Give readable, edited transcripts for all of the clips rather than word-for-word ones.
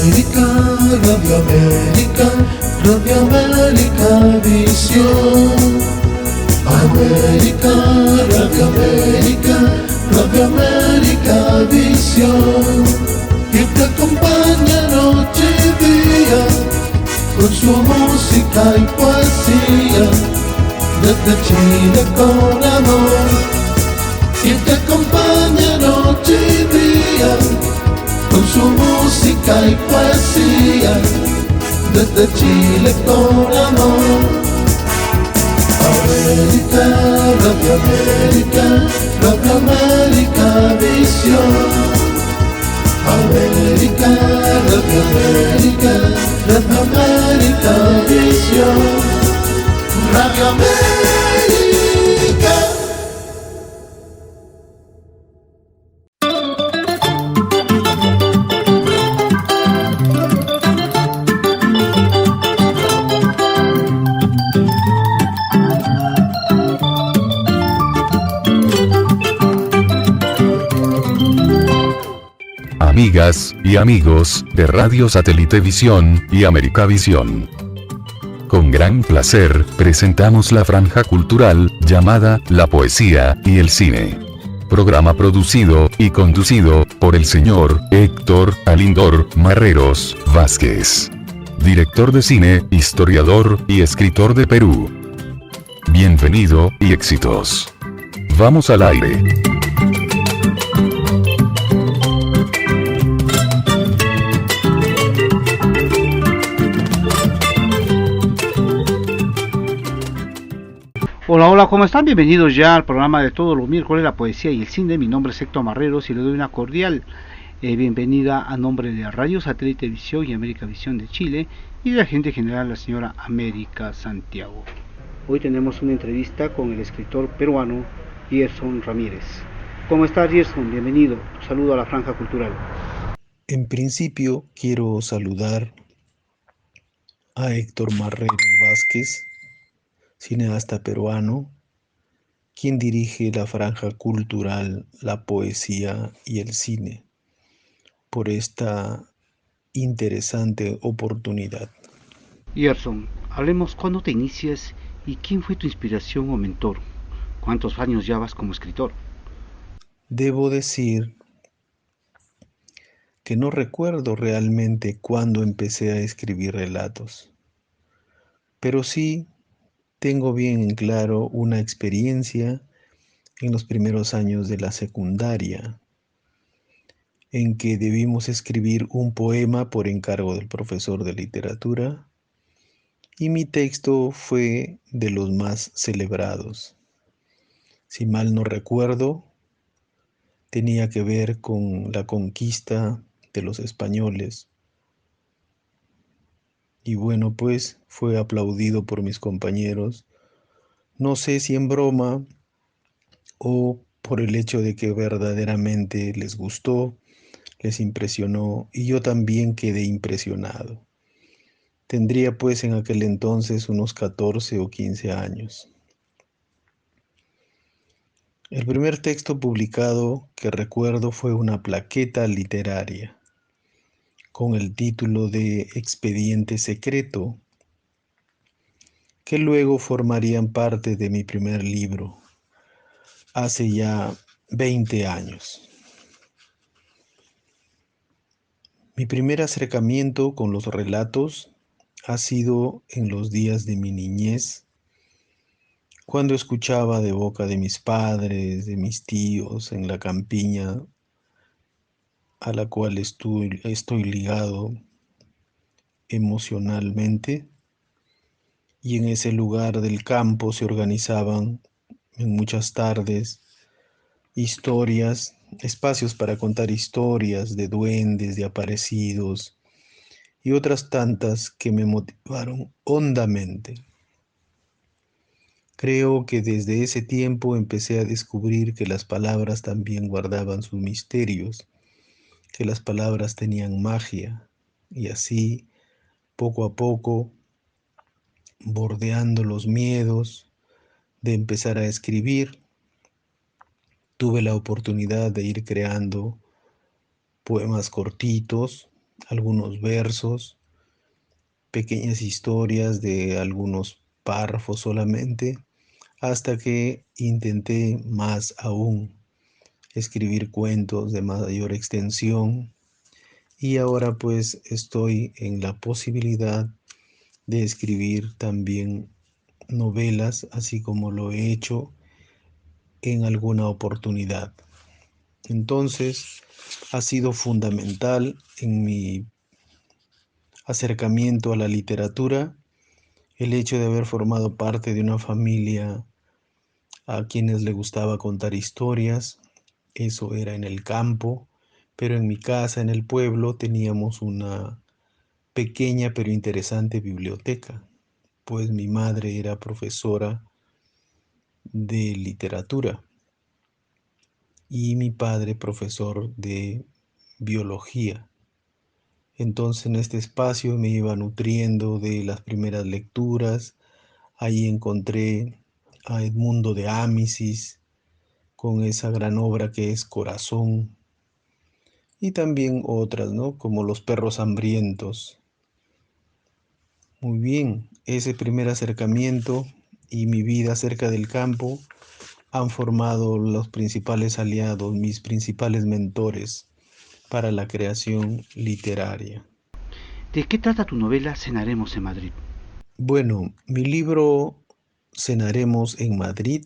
América, Radio América, Radio América Visión. América, Radio América, Radio América Visión. Y te acompaña noche y día con su música y poesía, desde Chile con amor. Y te acompaña noche y día con su música y poesía, desde Chile con amor. América, Radio América, Radio América Visión. América, Radio América, Radio América Visión. Radio América. Amigas y amigos de Radio Satélite Visión y América Visión. Con gran placer, presentamos la franja cultural, llamada La Poesía y el Cine. Programa producido y conducido por el señor Héctor Alindor Marreros Vázquez. Director de cine, historiador y escritor de Perú. Bienvenido y éxitos. Vamos al aire. Hola, hola, ¿cómo están? Bienvenidos ya al programa de todos los miércoles, La Poesía y el Cine. Mi nombre es Héctor Marreros y le doy una cordial bienvenida a nombre de Radio Satélite Visión y América Visión de Chile y de la gerente general, la señora América Santiago. Hoy tenemos una entrevista con el escritor peruano Gerson Ramírez. ¿Cómo estás, Gerson? Bienvenido. Un saludo a la franja cultural. En principio quiero saludar a Héctor Marreros Vázquez, cineasta peruano, quien dirige la franja cultural La Poesía y el Cine, por esta interesante oportunidad. Gerson, hablemos cuándo te inicias y quién fue tu inspiración o mentor. ¿Cuántos años llevas como escritor? Debo decir que no recuerdo realmente cuándo empecé a escribir relatos, pero sí tengo bien en claro una experiencia en los primeros años de la secundaria, en que debimos escribir un poema por encargo del profesor de literatura, y mi texto fue de los más celebrados. Si mal no recuerdo, tenía que ver con la conquista de los españoles. Y bueno, pues fue aplaudido por mis compañeros. No sé si en broma o por el hecho de que verdaderamente les gustó, les impresionó, y yo también quedé impresionado. Tendría pues en aquel entonces unos 14 o 15 años. El primer texto publicado que recuerdo fue una plaqueta literaria con el título de Expediente Secreto, que luego formarían parte de mi primer libro, hace ya 20 años. Mi primer acercamiento con los relatos ha sido en los días de mi niñez, cuando escuchaba de boca de mis padres, de mis tíos, en la campiña a la cual estoy ligado emocionalmente, y en ese lugar del campo se organizaban en muchas tardes historias, espacios para contar historias de duendes, de aparecidos y otras tantas que me motivaron hondamente. Creo que desde ese tiempo empecé a descubrir que las palabras también guardaban sus misterios, que las palabras tenían magia, y así, poco a poco, bordeando los miedos de empezar a escribir, tuve la oportunidad de ir creando poemas cortitos, algunos versos, pequeñas historias de algunos párrafos solamente, hasta que intenté más aún escribir cuentos de mayor extensión y ahora pues estoy en la posibilidad de escribir también novelas, así como lo he hecho en alguna oportunidad. Entonces, ha sido fundamental en mi acercamiento a la literatura el hecho de haber formado parte de una familia a quienes le gustaba contar historias. Eso era en el campo, pero en mi casa, en el pueblo, teníamos una pequeña pero interesante biblioteca, pues mi madre era profesora de literatura y mi padre profesor de biología. Entonces en este espacio me iba nutriendo de las primeras lecturas. Ahí encontré a Edmundo de Amicis con esa gran obra que es Corazón y también otras, ¿no? Como Los perros hambrientos. Muy bien, ese primer acercamiento y mi vida cerca del campo han formado los principales aliados, mis principales mentores para la creación literaria. ¿De qué trata tu novela Cenaremos en Madrid? Bueno, mi libro Cenaremos en Madrid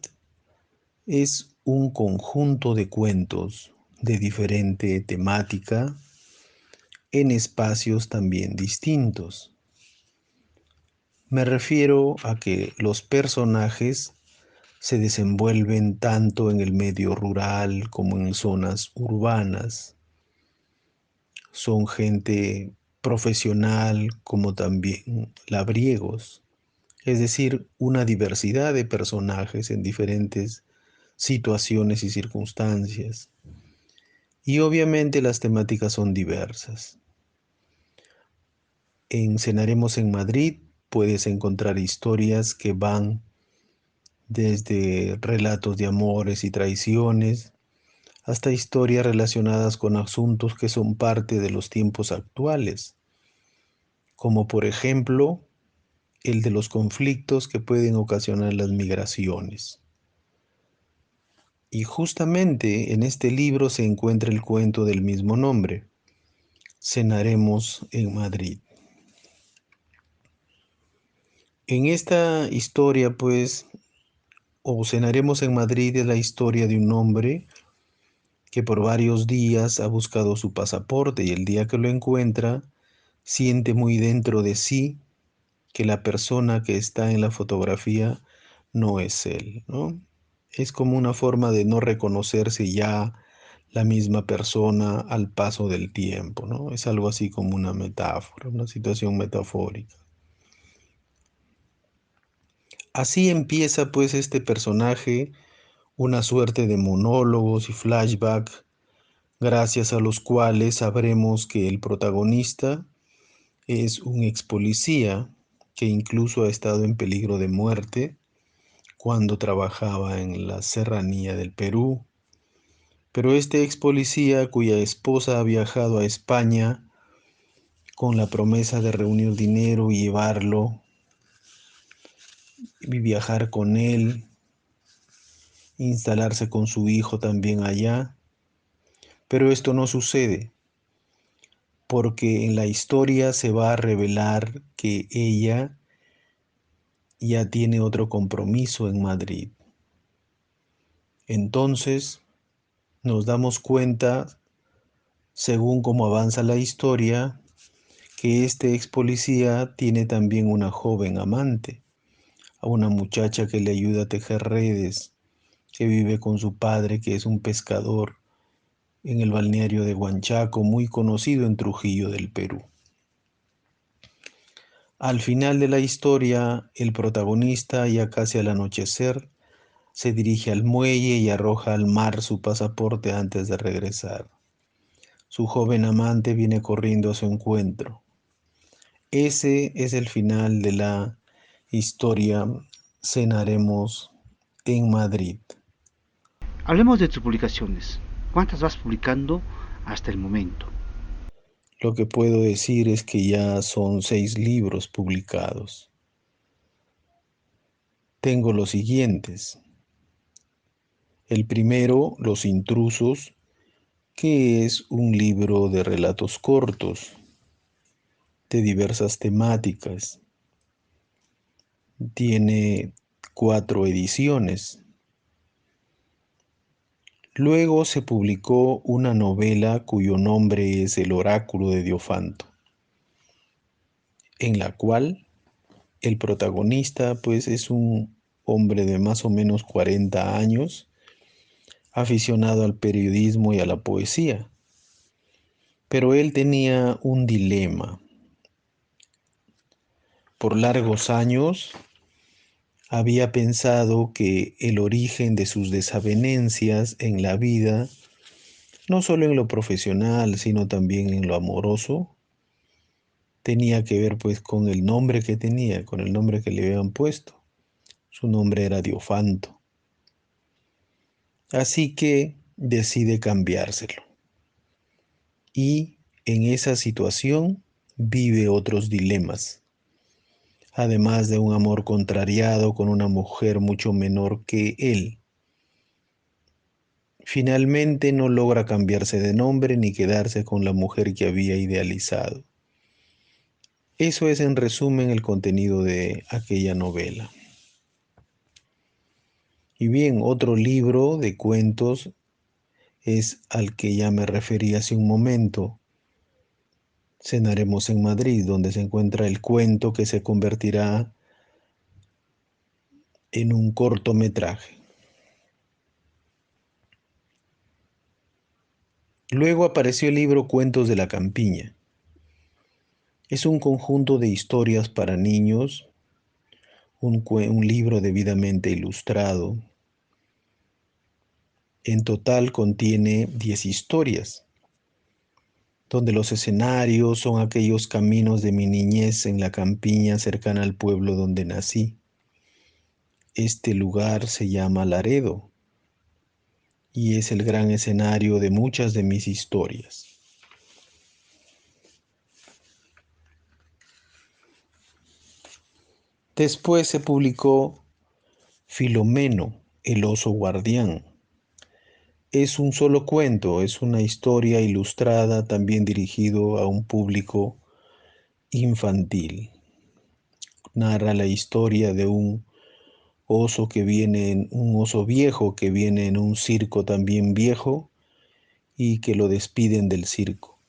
es un conjunto de cuentos de diferente temática en espacios también distintos. Me refiero a que los personajes se desenvuelven tanto en el medio rural como en zonas urbanas. Son gente profesional como también labriegos, es decir, una diversidad de personajes en diferentes situaciones y circunstancias. Y obviamente las temáticas son diversas. En Cenaremos en Madrid puedes encontrar historias que van desde relatos de amores y traiciones hasta historias relacionadas con asuntos que son parte de los tiempos actuales, como por ejemplo el de los conflictos que pueden ocasionar las migraciones. Y justamente en este libro se encuentra el cuento del mismo nombre, Cenaremos en Madrid. En esta historia, pues, o Cenaremos en Madrid es la historia de un hombre que por varios días ha buscado su pasaporte y el día que lo encuentra, siente muy dentro de sí que la persona que está en la fotografía no es él, ¿no? Es como una forma de no reconocerse ya la misma persona al paso del tiempo, ¿no? Es algo así como una metáfora, una situación metafórica. Así empieza pues este personaje, una suerte de monólogos y flashback, gracias a los cuales sabremos que el protagonista es un ex policía que incluso ha estado en peligro de muerte cuando trabajaba en la serranía del Perú. Pero este ex policía, cuya esposa ha viajado a España con la promesa de reunir dinero y llevarlo y viajar con él, instalarse con su hijo también allá, pero esto no sucede porque en la historia se va a revelar que ella ya tiene otro compromiso en Madrid. Entonces nos damos cuenta, según cómo avanza la historia, que este ex policía tiene también una joven amante, a una muchacha que le ayuda a tejer redes, que vive con su padre, que es un pescador en el balneario de Huanchaco, muy conocido en Trujillo del Perú. Al final de la historia, el protagonista, ya casi al anochecer, se dirige al muelle y arroja al mar su pasaporte antes de regresar. Su joven amante viene corriendo a su encuentro. Ese es el final de la historia Cenaremos en Madrid. Hablemos de tus publicaciones. ¿Cuántas vas publicando hasta el momento? Lo que puedo decir es que ya son 6 libros publicados. Tengo los siguientes. El primero, Los Intrusos, que es un libro de relatos cortos, de diversas temáticas. Tiene 4 ediciones. Luego se publicó una novela cuyo nombre es El Oráculo de Diofanto, en la cual el protagonista pues es un hombre de más o menos 40 años, aficionado al periodismo y a la poesía. Pero él tenía un dilema. Por largos años había pensado que el origen de sus desavenencias en la vida, no solo en lo profesional, sino también en lo amoroso, tenía que ver pues con el nombre que tenía, con el nombre que le habían puesto. Su nombre era Diofanto. Así que decide cambiárselo. Y en esa situación vive otros dilemas, además de un amor contrariado con una mujer mucho menor que él. Finalmente no logra cambiarse de nombre ni quedarse con la mujer que había idealizado. Eso es en resumen el contenido de aquella novela. Y bien, otro libro de cuentos es al que ya me referí hace un momento, Cenaremos en Madrid, donde se encuentra el cuento que se convertirá en un cortometraje. Luego apareció el libro Cuentos de la Campiña. Es un conjunto de historias para niños, un libro debidamente ilustrado. En total contiene 10 historias, donde los escenarios son aquellos caminos de mi niñez en la campiña cercana al pueblo donde nací. Este lugar se llama Laredo y es el gran escenario de muchas de mis historias. Después se publicó Filomeno, el oso guardián. Es un solo cuento, es una historia ilustrada también dirigido a un público infantil. Narra la historia de un un oso viejo que viene en un circo también viejo y que lo despiden del circo.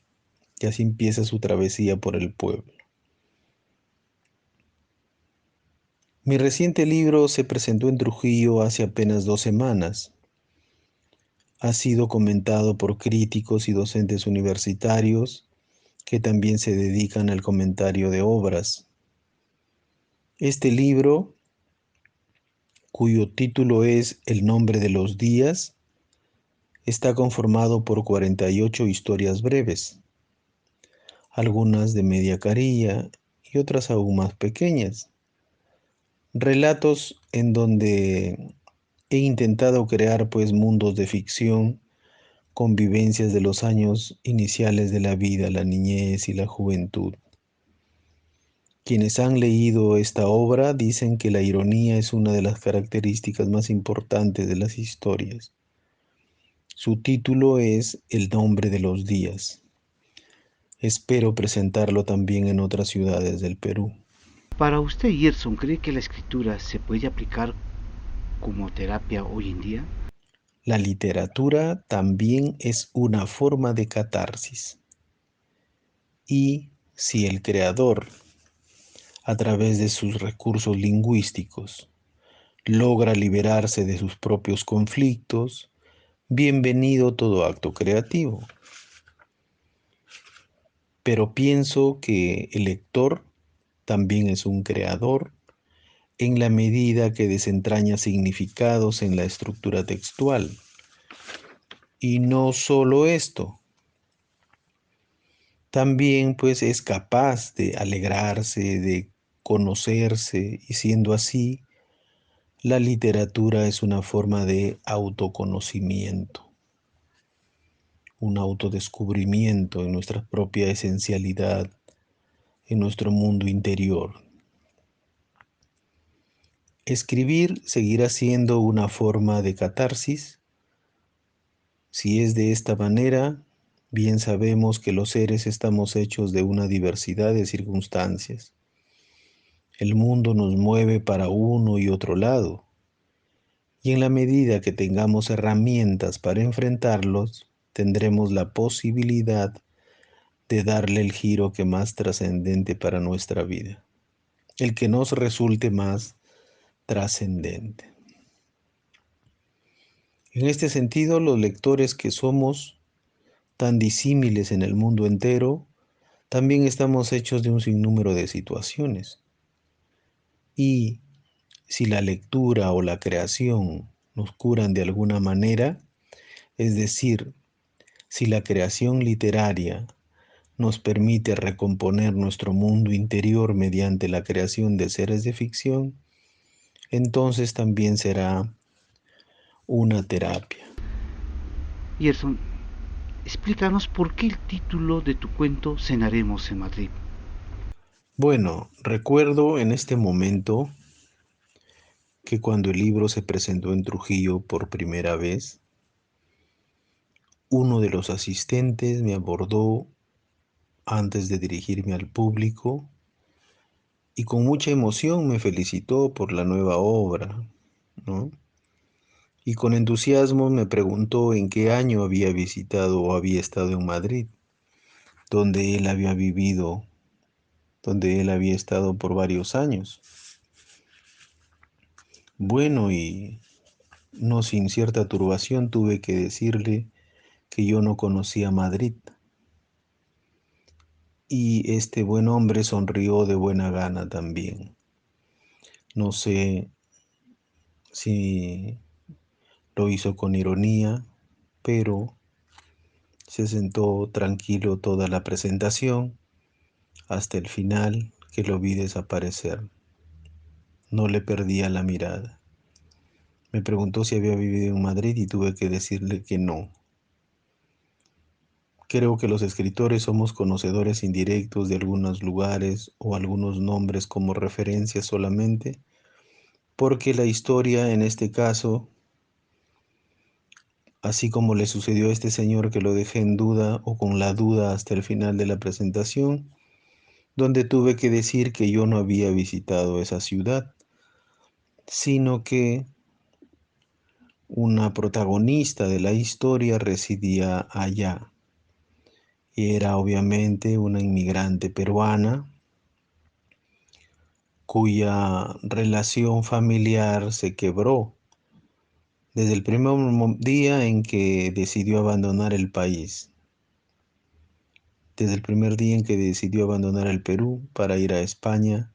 Y así empieza su travesía por el pueblo. Mi reciente libro se presentó en Trujillo hace apenas 2 semanas. Ha sido comentado por críticos y docentes universitarios que también se dedican al comentario de obras. Este libro, cuyo título es El nombre de los días, está conformado por 48 historias breves, algunas de media carilla y otras aún más pequeñas. Relatos en donde he intentado crear pues mundos de ficción con vivencias de los años iniciales de la vida, la niñez y la juventud. Quienes han leído esta obra dicen que la ironía es una de las características más importantes de las historias. Su título es El nombre de los días. Espero presentarlo también en otras ciudades del Perú. Para usted, Gerson, ¿cree que la escritura se puede aplicar como terapia hoy en día? La literatura también es una forma de catarsis. Y si el creador, a través de sus recursos lingüísticos, logra liberarse de sus propios conflictos, bienvenido todo acto creativo. Pero pienso que el lector también es un creador en la medida que desentraña significados en la estructura textual. Y no solo esto, también pues es capaz de alegrarse, de conocerse, y siendo así, la literatura es una forma de autoconocimiento. un autodescubrimiento en nuestra propia esencialidad, en nuestro mundo interior. Escribir seguirá siendo una forma de catarsis. Si es de esta manera, bien sabemos que los seres estamos hechos de una diversidad de circunstancias. El mundo nos mueve para uno y otro lado, y en la medida que tengamos herramientas para enfrentarlos, tendremos la posibilidad de darle el giro que más trascendente para nuestra vida, el que nos resulte más trascendente. En este sentido, los lectores que somos tan disímiles en el mundo entero, también estamos hechos de un sinnúmero de situaciones. Y si la lectura o la creación nos curan de alguna manera, es decir, si la creación literaria nos permite recomponer nuestro mundo interior mediante la creación de seres de ficción, entonces también será una terapia. Gerson, explícanos por qué el título de tu cuento Cenaremos en Madrid. Bueno, recuerdo en este momento que cuando el libro se presentó en Trujillo por primera vez, uno de los asistentes me abordó antes de dirigirme al público y con mucha emoción me felicitó por la nueva obra, ¿no? Y con entusiasmo me preguntó en qué año había visitado o había estado en Madrid, donde él había vivido, donde él había estado por varios años. Bueno, y no sin cierta turbación tuve que decirle que yo no conocía Madrid. Y este buen hombre sonrió de buena gana también. No sé si lo hizo con ironía, pero se sentó tranquilo toda la presentación hasta el final, que lo vi desaparecer. No le perdía la mirada. Me preguntó si había vivido en Madrid y tuve que decirle que no. Creo que los escritores somos conocedores indirectos de algunos lugares o algunos nombres como referencia solamente, porque la historia en este caso, así como le sucedió a este señor que lo dejé en duda o con la duda hasta el final de la presentación, donde tuve que decir que yo no había visitado esa ciudad, sino que una protagonista de la historia residía allá. Y era obviamente una inmigrante peruana cuya relación familiar se quebró desde el primer día en que decidió abandonar el país, desde el primer día en que decidió abandonar el Perú para ir a España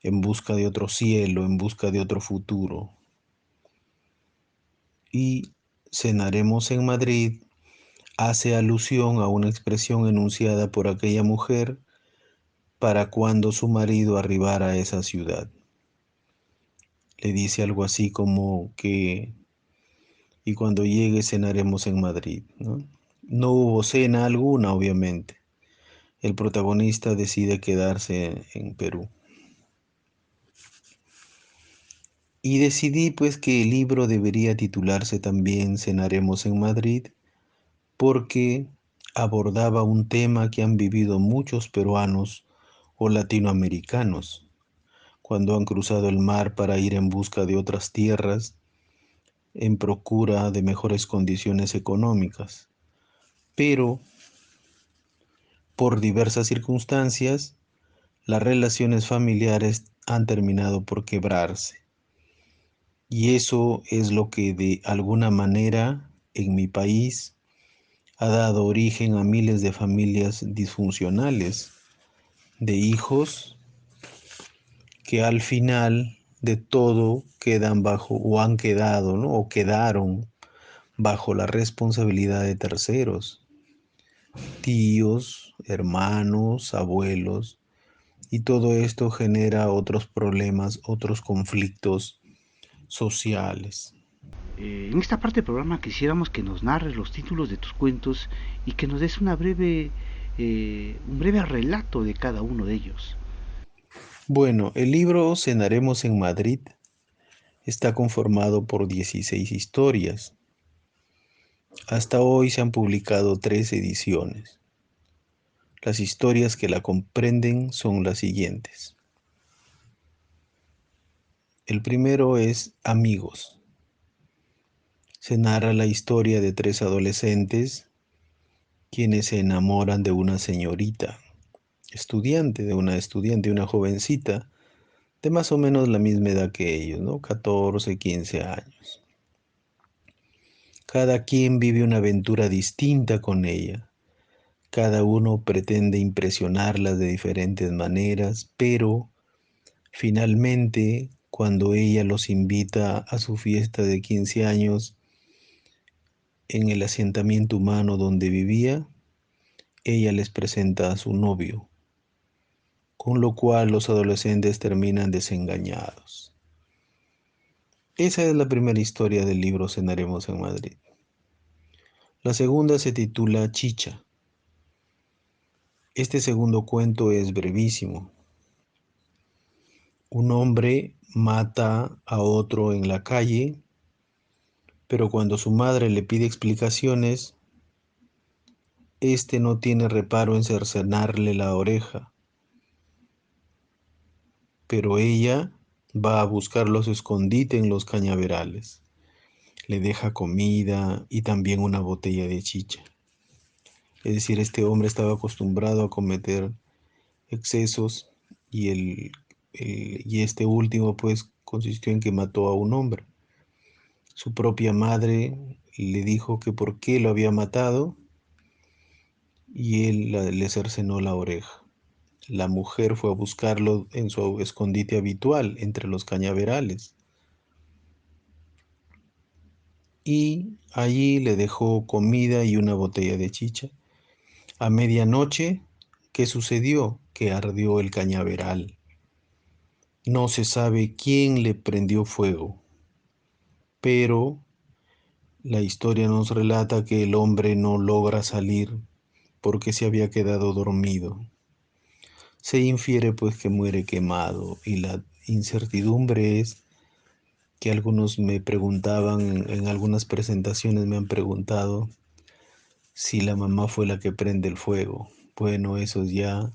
en busca de otro cielo, en busca de otro futuro. Y Cenaremos en Madrid hace alusión a una expresión enunciada por aquella mujer para cuando su marido arribara a esa ciudad. Le dice algo así como que, y cuando llegue cenaremos en Madrid, ¿no? No hubo cena alguna, obviamente. El protagonista decide quedarse en Perú. Y decidí pues que el libro debería titularse también Cenaremos en Madrid, porque abordaba un tema que han vivido muchos peruanos o latinoamericanos cuando han cruzado el mar para ir en busca de otras tierras en procura de mejores condiciones económicas. Pero por diversas circunstancias, las relaciones familiares han terminado por quebrarse. Y eso es lo que de alguna manera en mi país ha dado origen a miles de familias disfuncionales, de hijos que al final de todo quedan bajo o han quedado, ¿no? O quedaron bajo la responsabilidad de terceros, tíos, hermanos, abuelos, y todo esto genera otros problemas, otros conflictos sociales. En esta parte del programa quisiéramos que nos narres los títulos de tus cuentos y que nos des un breve relato de cada uno de ellos. Bueno, el libro Cenaremos en Madrid está conformado por 16 historias. Hasta hoy se han publicado 3 ediciones. Las historias que la comprenden son las siguientes. El primero es Amigos. Se narra la historia de 3 adolescentes quienes se enamoran de una señorita, una jovencita de más o menos la misma edad que ellos, ¿no? 14, 15 años. Cada quien vive una aventura distinta con ella. Cada uno pretende impresionarla de diferentes maneras, pero finalmente, cuando ella los invita a su fiesta de 15 años en el asentamiento humano donde vivía, ella les presenta a su novio, con lo cual los adolescentes terminan desengañados. Esa es la primera historia del libro Cenaremos en Madrid. La segunda se titula Chicha. Este segundo cuento es brevísimo. Un hombre mata a otro en la calle, pero cuando su madre le pide explicaciones, este no tiene reparo en cercenarle la oreja, pero ella va a buscarlo a su escondite en los cañaverales. Le deja comida y también una botella de chicha. Es decir, este hombre estaba acostumbrado a cometer excesos y este último pues consistió en que mató a un hombre. Su propia madre le dijo que por qué lo había matado y él le cercenó la oreja. La mujer fue a buscarlo en su escondite habitual entre los cañaverales y allí le dejó comida y una botella de chicha. A medianoche, ¿qué sucedió? Que ardió el cañaveral. No se sabe quién le prendió fuego, pero la historia nos relata que el hombre no logra salir porque se había quedado dormido. Se infiere pues que muere quemado y la incertidumbre es que algunos me preguntaban, en algunas presentaciones me han preguntado si la mamá fue la que prende el fuego. Bueno, eso ya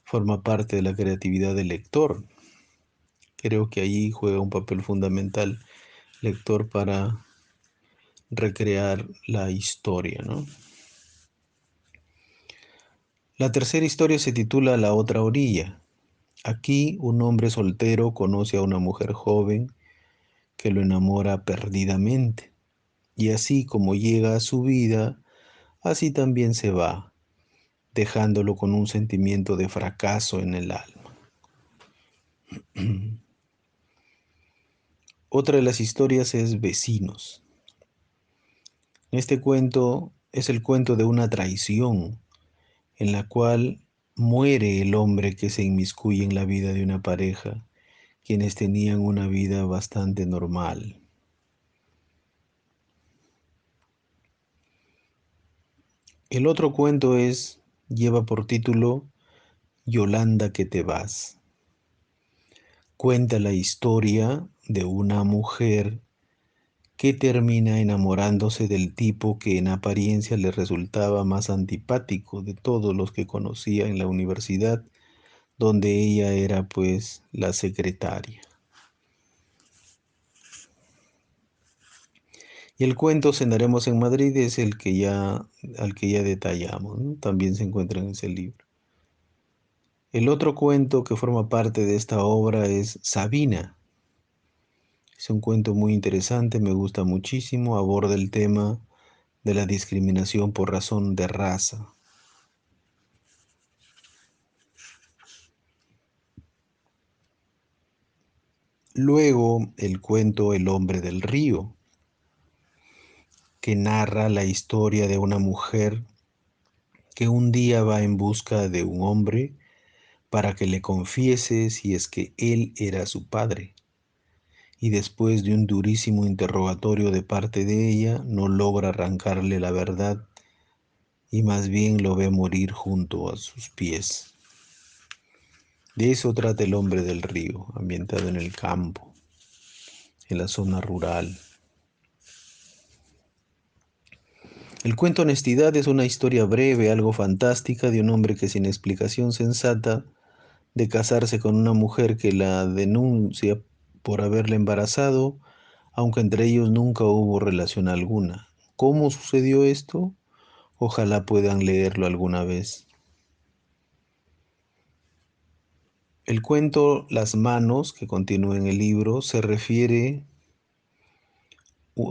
forma parte de la creatividad del lector. Creo que allí juega un papel fundamental el lector para recrear la historia, ¿no? La tercera historia se titula La otra orilla. Aquí un hombre soltero conoce a una mujer joven que lo enamora perdidamente. Y así como llega a su vida, así también se va, dejándolo con un sentimiento de fracaso en el alma. Otra de las historias es Vecinos. Este cuento es el cuento de una traición en la cual muere el hombre que se inmiscuye en la vida de una pareja, quienes tenían una vida bastante normal. El otro cuento lleva por título Yolanda que te vas. Cuenta la historia de una mujer que termina enamorándose del tipo que en apariencia le resultaba más antipático de todos los que conocía en la universidad, donde ella era pues la secretaria. Y el cuento Cenaremos en Madrid es al que ya detallamos, ¿no? También se encuentra en ese libro. El otro cuento que forma parte de esta obra es Sabina. Es un cuento muy interesante, me gusta muchísimo, aborda el tema de la discriminación por razón de raza. Luego el cuento El hombre del río, que narra la historia de una mujer que un día va en busca de un hombre para que le confiese si es que él era su padre. y después de un durísimo interrogatorio de parte de ella, no logra arrancarle la verdad y más bien lo ve morir junto a sus pies. De eso trata El hombre del río, ambientado en el campo, en la zona rural. El cuento Honestidad es una historia breve, algo fantástica, de un hombre que sin explicación sensata de casarse con una mujer que la denuncia por haberle embarazado, aunque entre ellos nunca hubo relación alguna. ¿Cómo sucedió esto? Ojalá puedan leerlo alguna vez. El cuento Las manos, que continúa en el libro, se refiere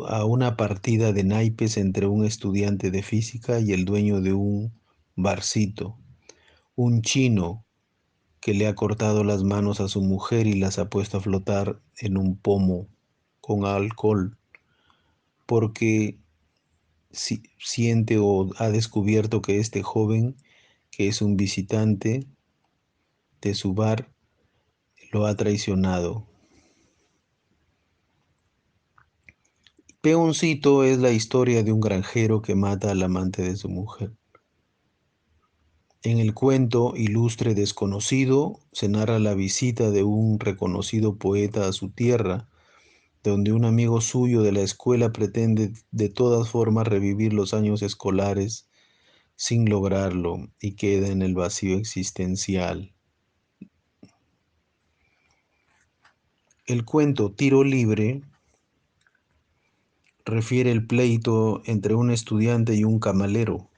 a una partida de naipes entre un estudiante de física y el dueño de un barcito, un chino que le ha cortado las manos a su mujer y las ha puesto a flotar en un pomo con alcohol, porque siente o ha descubierto que este joven, que es un visitante de su bar, lo ha traicionado. Peoncito es la historia de un granjero que mata al amante de su mujer. En el cuento Ilustre Desconocido se narra la visita de un reconocido poeta a su tierra, donde un amigo suyo de la escuela pretende de todas formas revivir los años escolares sin lograrlo y queda en el vacío existencial. El cuento Tiro Libre refiere el pleito entre un estudiante y un camalero.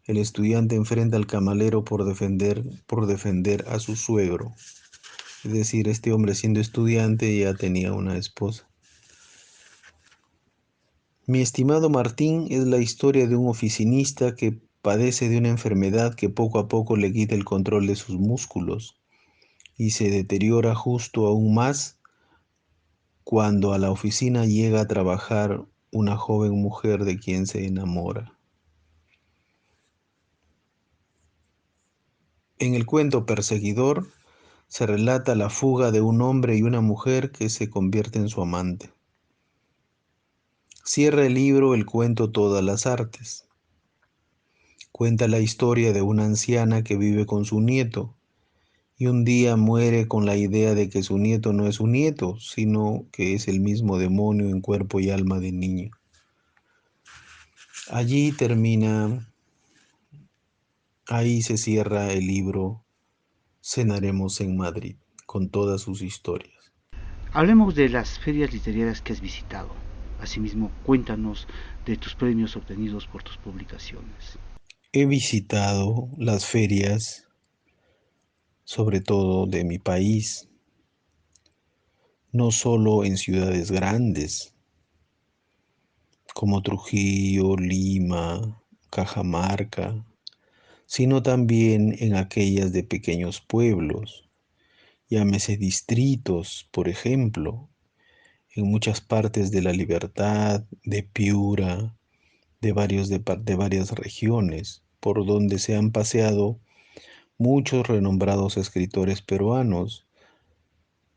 El estudiante enfrenta al camalero por defender a su suegro. Es decir, este hombre siendo estudiante ya tenía una esposa. Mi estimado Martín es la historia de un oficinista que padece de una enfermedad que poco a poco le quita el control de sus músculos y se deteriora justo aún más cuando a la oficina llega a trabajar una joven mujer de quien se enamora. En el cuento Perseguidor se relata la fuga de un hombre y una mujer que se convierte en su amante. Cierra el libro el cuento Todas las artes. Cuenta la historia de una anciana que vive con su nieto y un día muere con la idea de que su nieto no es su nieto, sino que es el mismo demonio en cuerpo y alma de niño. Ahí se cierra el libro Cenaremos en Madrid, con todas sus historias. Hablemos de las ferias literarias que has visitado. Asimismo, cuéntanos de tus premios obtenidos por tus publicaciones. He visitado las ferias, sobre todo de mi país, no solo en ciudades grandes como Trujillo, Lima, Cajamarca, sino también en aquellas de pequeños pueblos, llámese distritos, por ejemplo, en muchas partes de La Libertad, de Piura, de varias regiones, por donde se han paseado muchos renombrados escritores peruanos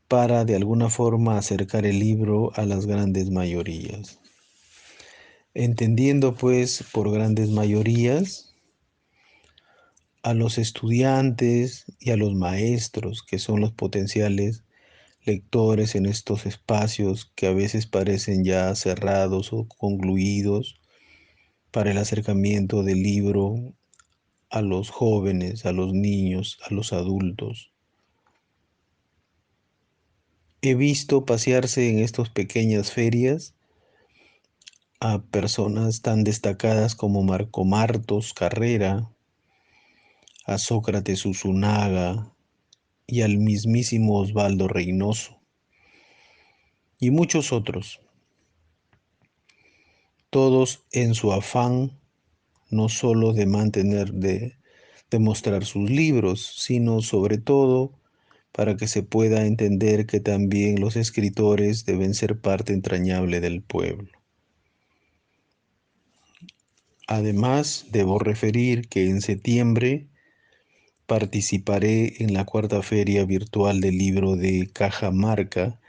para de alguna forma acercar el libro a las grandes mayorías. Entendiendo pues por grandes mayorías a los estudiantes y a los maestros, que son los potenciales lectores en estos espacios que a veces parecen ya cerrados o concluidos para el acercamiento del libro a los jóvenes, a los niños, a los adultos. He visto pasearse en estas pequeñas ferias a personas tan destacadas como Marco Martos Carrera, a Sócrates Usunaga y al mismísimo Osvaldo Reynoso, y muchos otros, todos en su afán no solo de mostrar sus libros, sino sobre todo para que se pueda entender que también los escritores deben ser parte entrañable del pueblo. Además, debo referir que en septiembre participaré en la cuarta feria virtual del libro de Cajamarca,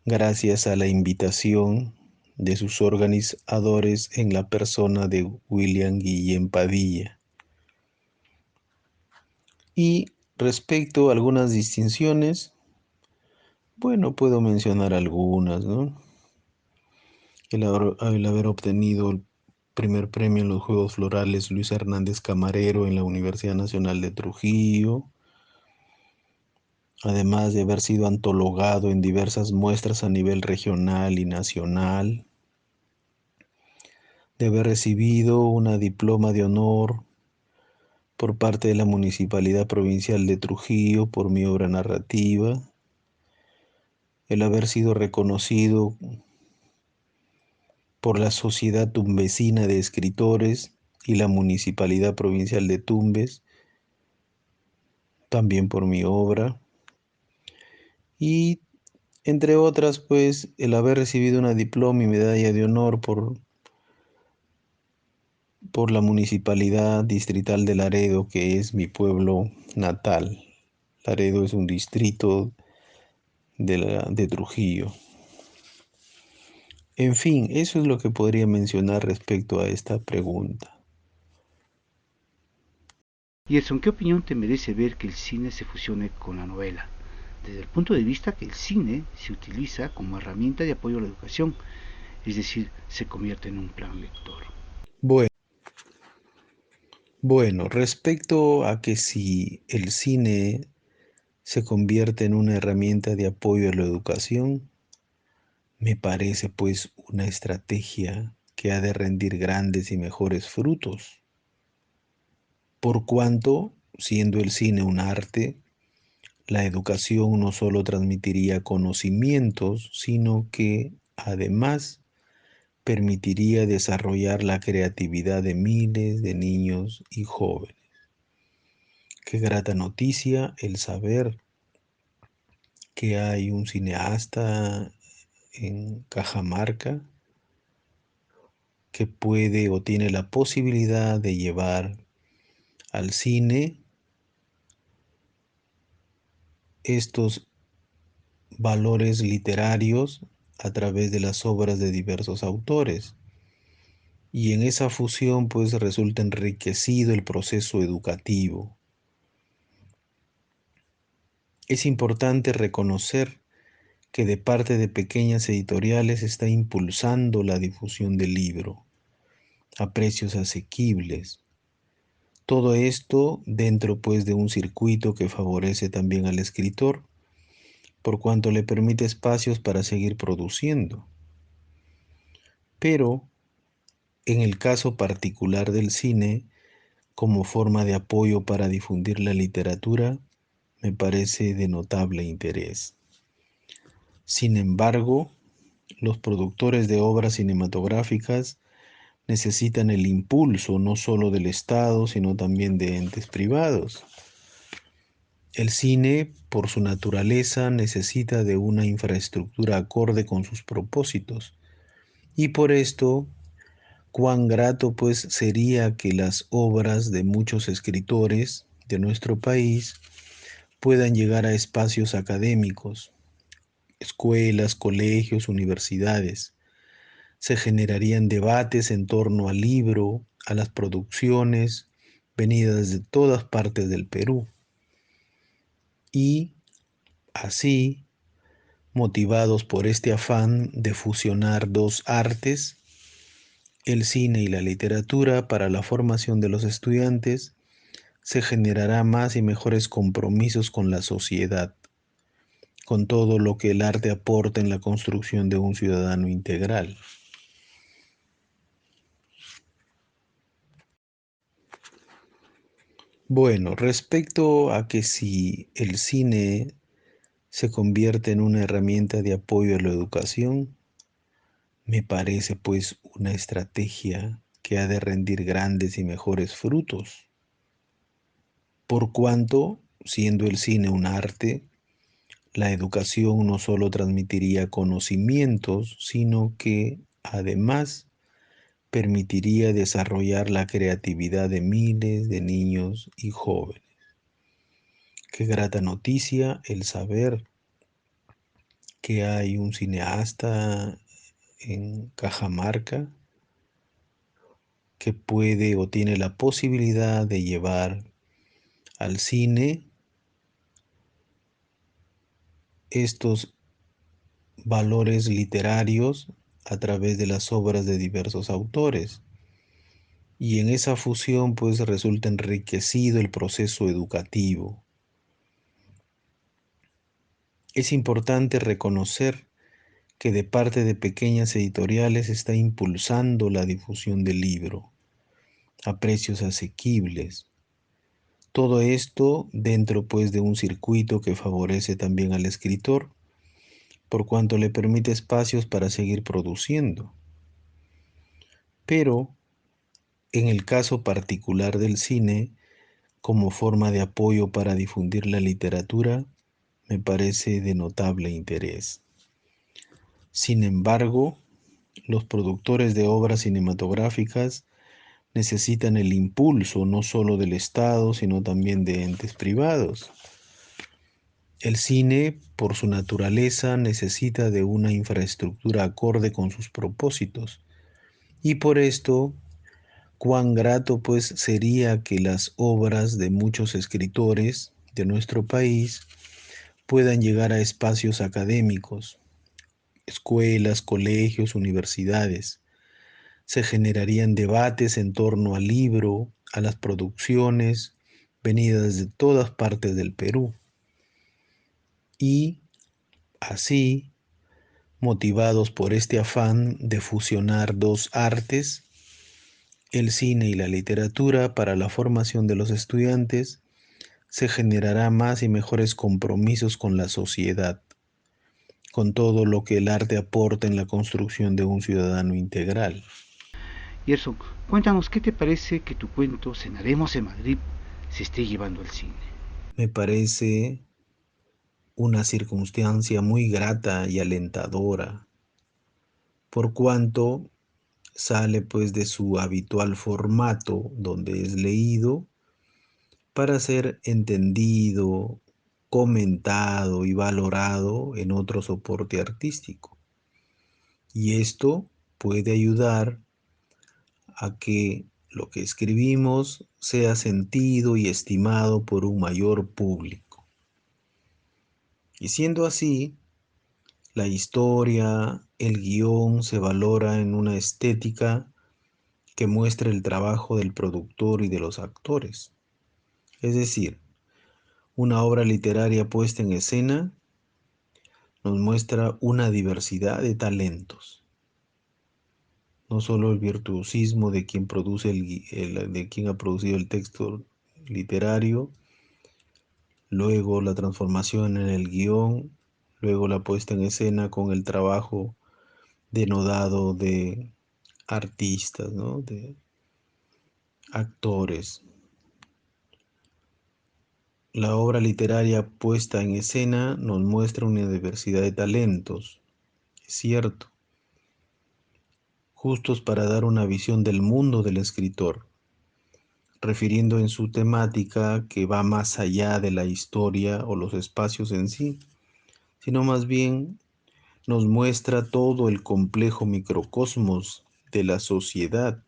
gracias a la invitación de sus organizadores en la persona de William Guillén Padilla. Y respecto a algunas distinciones, bueno, puedo mencionar algunas, ¿no? El haber obtenido el primer premio en los Juegos Florales Luis Hernández Camarero en la Universidad Nacional de Trujillo, además de haber sido antologado en diversas muestras a nivel regional y nacional, de haber recibido una diploma de honor por parte de la Municipalidad Provincial de Trujillo por mi obra narrativa, el haber sido reconocido por la Sociedad Tumbesina de Escritores y la Municipalidad Provincial de Tumbes, también por mi obra, y entre otras, pues, el haber recibido una diploma y medalla de honor por la Municipalidad Distrital de Laredo, que es mi pueblo natal. Laredo es un distrito de Trujillo. En fin, eso es lo que podría mencionar respecto a esta pregunta. Y eso, ¿en qué opinión te merece ver que el cine se fusione con la novela? Desde el punto de vista que el cine se utiliza como herramienta de apoyo a la educación, es decir, se convierte en un plan lector. Bueno, respecto a que si el cine se convierte en una herramienta de apoyo a la educación, me parece pues una estrategia que ha de rendir grandes y mejores frutos, por cuanto, siendo el cine un arte, la educación no solo transmitiría conocimientos, sino que además permitiría desarrollar la creatividad de miles de niños y jóvenes. Qué grata noticia el saber que hay un cineasta en Cajamarca que puede o tiene la posibilidad de llevar al cine estos valores literarios a través de las obras de diversos autores. Y en esa fusión pues resulta enriquecido el proceso educativo. Es importante reconocer que de parte de pequeñas editoriales está impulsando la difusión del libro a precios asequibles. Todo esto dentro pues de un circuito que favorece también al escritor, por cuanto le permite espacios para seguir produciendo. Pero en el caso particular del cine, como forma de apoyo para difundir la literatura, me parece de notable interés. Sin embargo, los productores de obras cinematográficas necesitan el impulso no solo del Estado, sino también de entes privados. El cine, por su naturaleza, necesita de una infraestructura acorde con sus propósitos. Y por esto, cuán grato pues sería que las obras de muchos escritores de nuestro país puedan llegar a espacios académicos, escuelas, colegios, universidades. Se generarían debates en torno al libro, a las producciones venidas de todas partes del Perú. Y así, motivados por este afán de fusionar dos artes, el cine y la literatura, para la formación de los estudiantes, se generará más y mejores compromisos con la sociedad, con todo lo que el arte aporta en la construcción de un ciudadano integral. Bueno, respecto a que si el cine se convierte en una herramienta de apoyo a la educación, me parece pues una estrategia que ha de rendir grandes y mejores frutos, por cuanto, siendo el cine un arte, la educación no solo transmitiría conocimientos, sino que además permitiría desarrollar la creatividad de miles de niños y jóvenes. Qué grata noticia el saber que hay un cineasta en Cajamarca que puede o tiene la posibilidad de llevar al cine estos valores literarios a través de las obras de diversos autores. Y en esa fusión pues resulta enriquecido el proceso educativo. Es importante reconocer que de parte de pequeñas editoriales está impulsando la difusión del libro a precios asequibles. Todo esto dentro pues de un circuito que favorece también al escritor, por cuanto le permite espacios para seguir produciendo. Pero en el caso particular del cine, como forma de apoyo para difundir la literatura, me parece de notable interés. Sin embargo, los productores de obras cinematográficas necesitan el impulso no solo del Estado, sino también de entes privados. El cine, por su naturaleza, necesita de una infraestructura acorde con sus propósitos, y por esto, cuán grato pues sería que las obras de muchos escritores de nuestro país puedan llegar a espacios académicos, escuelas, colegios, universidades. Se generarían debates en torno al libro, a las producciones venidas de todas partes del Perú. Y así, motivados por este afán de fusionar dos artes, el cine y la literatura para la formación de los estudiantes, se generará más y mejores compromisos con la sociedad, con todo lo que el arte aporta en la construcción de un ciudadano integral. Gerson, cuéntanos qué te parece que tu cuento Cenaremos en Madrid se esté llevando al cine. Me parece una circunstancia muy grata y alentadora, por cuanto sale pues de su habitual formato donde es leído para ser entendido, comentado y valorado en otro soporte artístico. Y esto puede ayudar a que lo que escribimos sea sentido y estimado por un mayor público. Y siendo así, la historia, el guión se valora en una estética que muestra el trabajo del productor y de los actores. Es decir, una obra literaria puesta en escena nos muestra una diversidad de talentos. No solo el virtuosismo de quien de quien ha producido el texto literario, luego la transformación en el guión, luego la puesta en escena con el trabajo denodado de artistas, ¿no? De actores. La obra literaria puesta en escena nos muestra una diversidad de talentos, es cierto, justos para dar una visión del mundo del escritor, refiriendo en su temática que va más allá de la historia o los espacios en sí, sino más bien nos muestra todo el complejo microcosmos de la sociedad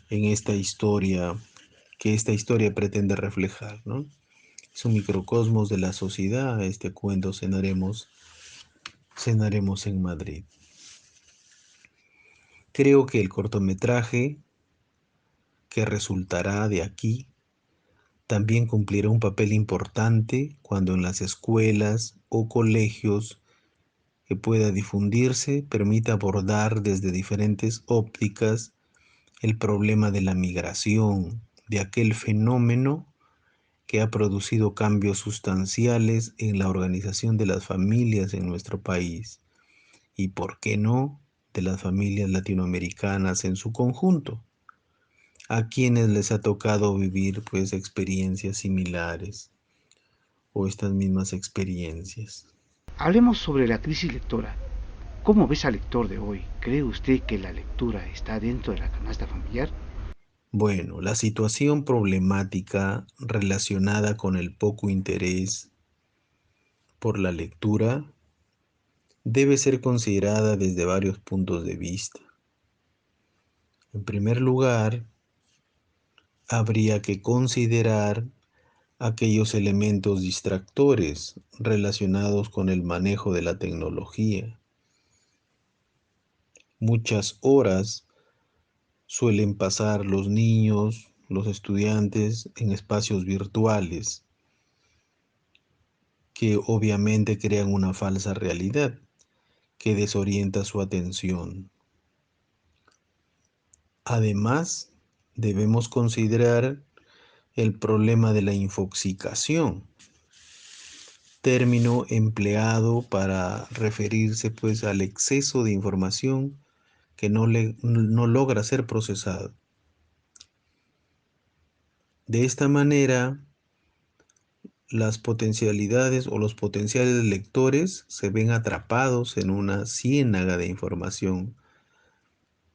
en esta historia, que esta historia pretende reflejar, ¿no? Es un microcosmos de la sociedad, este cuento cenaremos en Madrid. Creo que el cortometraje que resultará de aquí también cumplirá un papel importante cuando en las escuelas o colegios que pueda difundirse permita abordar desde diferentes ópticas el problema de la migración, de aquel fenómeno que ha producido cambios sustanciales en la organización de las familias en nuestro país y, por qué no, de las familias latinoamericanas en su conjunto, a quienes les ha tocado vivir pues experiencias similares o estas mismas experiencias. Hablemos sobre la crisis lectora. ¿Cómo ves al lector de hoy? ¿Cree usted que la lectura está dentro de la canasta familiar? Bueno, la situación problemática relacionada con el poco interés por la lectura debe ser considerada desde varios puntos de vista. En primer lugar, habría que considerar aquellos elementos distractores relacionados con el manejo de la tecnología. Muchas horas suelen pasar los niños, los estudiantes en espacios virtuales que obviamente crean una falsa realidad que desorienta su atención. Además, debemos considerar el problema de la infoxicación, término empleado para referirse pues al exceso de información que no logra ser procesado. De esta manera, las potencialidades o los potenciales lectores se ven atrapados en una ciénaga de información,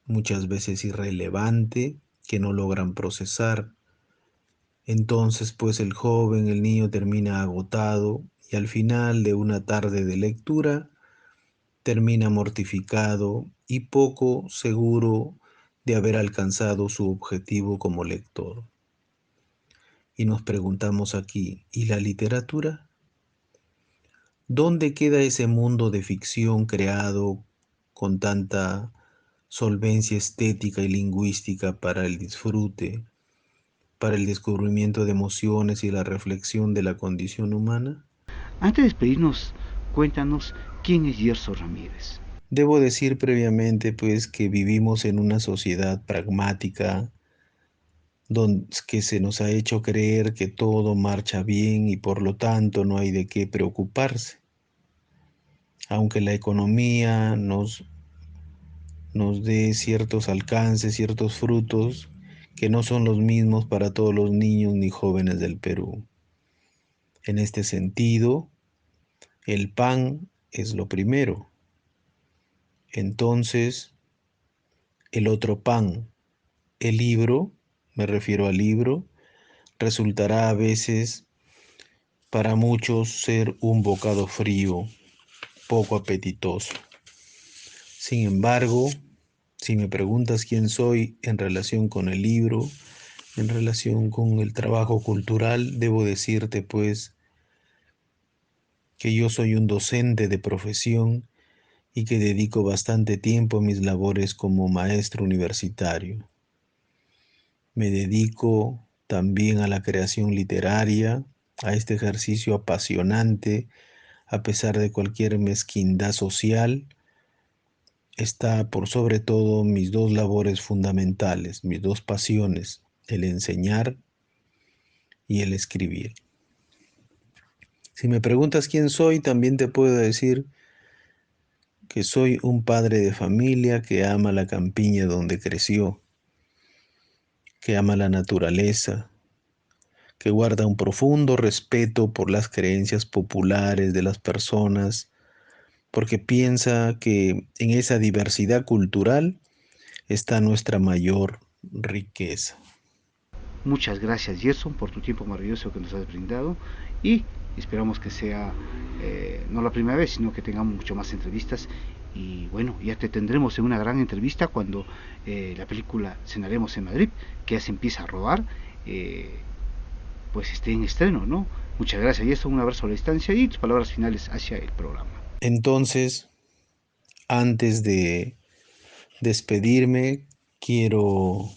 muchas veces irrelevante, que no logran procesar. Entonces, pues el joven, el niño termina agotado y al final de una tarde de lectura termina mortificado y poco seguro de haber alcanzado su objetivo como lector. Y nos preguntamos aquí, ¿y la literatura? ¿Dónde queda ese mundo de ficción creado con tanta solvencia estética y lingüística para el disfrute, para el descubrimiento de emociones y la reflexión de la condición humana? Antes de despedirnos, cuéntanos quién es Yerso Ramírez. Debo decir previamente pues que vivimos en una sociedad pragmática que se nos ha hecho creer que todo marcha bien y por lo tanto no hay de qué preocuparse. Aunque la economía nos dé ciertos alcances, ciertos frutos que no son los mismos para todos los niños ni jóvenes del Perú. En este sentido, el pan es lo primero. Entonces, el otro pan, el libro, me refiero al libro, resultará a veces para muchos ser un bocado frío, poco apetitoso. Sin embargo, si me preguntas quién soy en relación con el libro, en relación con el trabajo cultural, debo decirte pues que yo soy un docente de profesión y que dedico bastante tiempo a mis labores como maestro universitario. Me dedico también a la creación literaria, a este ejercicio apasionante, a pesar de cualquier mezquindad social. Está por sobre todo mis dos labores fundamentales, mis dos pasiones, el enseñar y el escribir. Si me preguntas quién soy, también te puedo decir que soy un padre de familia que ama la campiña donde creció, que ama la naturaleza, que guarda un profundo respeto por las creencias populares de las personas, porque piensa que en esa diversidad cultural está nuestra mayor riqueza. Muchas gracias, Gerson, por tu tiempo maravilloso que nos has brindado y esperamos que sea no la primera vez, sino que tengamos mucho más entrevistas. Y bueno, ya te tendremos en una gran entrevista cuando la película Cenaremos en Madrid, que ya se empieza a rodar, pues esté en estreno, ¿no? Muchas gracias, Gerson, un abrazo a la distancia y tus palabras finales hacia el programa. Entonces, antes de despedirme, quiero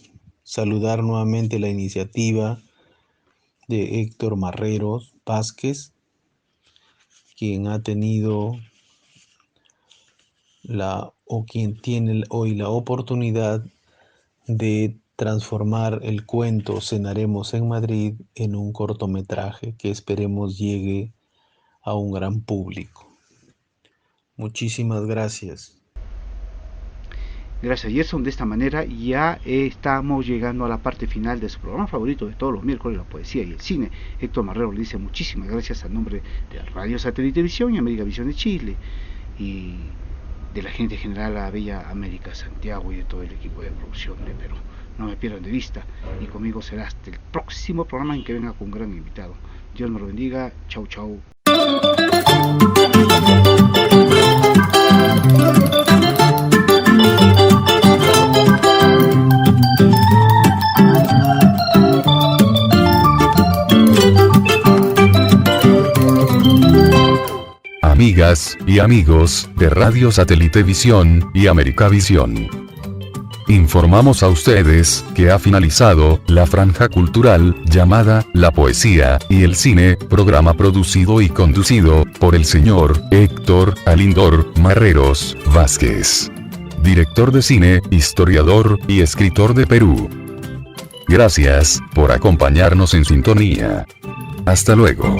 saludar nuevamente la iniciativa de Héctor Marreros Vázquez, quien ha tenido quien tiene hoy la oportunidad de transformar el cuento Cenaremos en Madrid en un cortometraje que esperemos llegue a un gran público. Muchísimas gracias. Gracias, Gerson. De esta manera ya estamos llegando a la parte final de su programa favorito de todos los miércoles, la poesía y el cine. Héctor Marrero le dice muchísimas gracias a nombre de Radio Satélite Visión y América Visión de Chile y de la gente general a la Bella América Santiago y de todo el equipo de producción de Perú. No me pierdan de vista y conmigo será hasta el próximo programa en que venga con un gran invitado. Dios me lo bendiga. Chau, chau. amigas y amigos de Radio Satélite Visión y Americavisión. Informamos a ustedes que ha finalizado la franja cultural llamada La Poesía y el Cine, programa producido y conducido por el señor Héctor Alindor Marreros Vázquez, director de cine, historiador y escritor de Perú. Gracias por acompañarnos en sintonía. Hasta luego.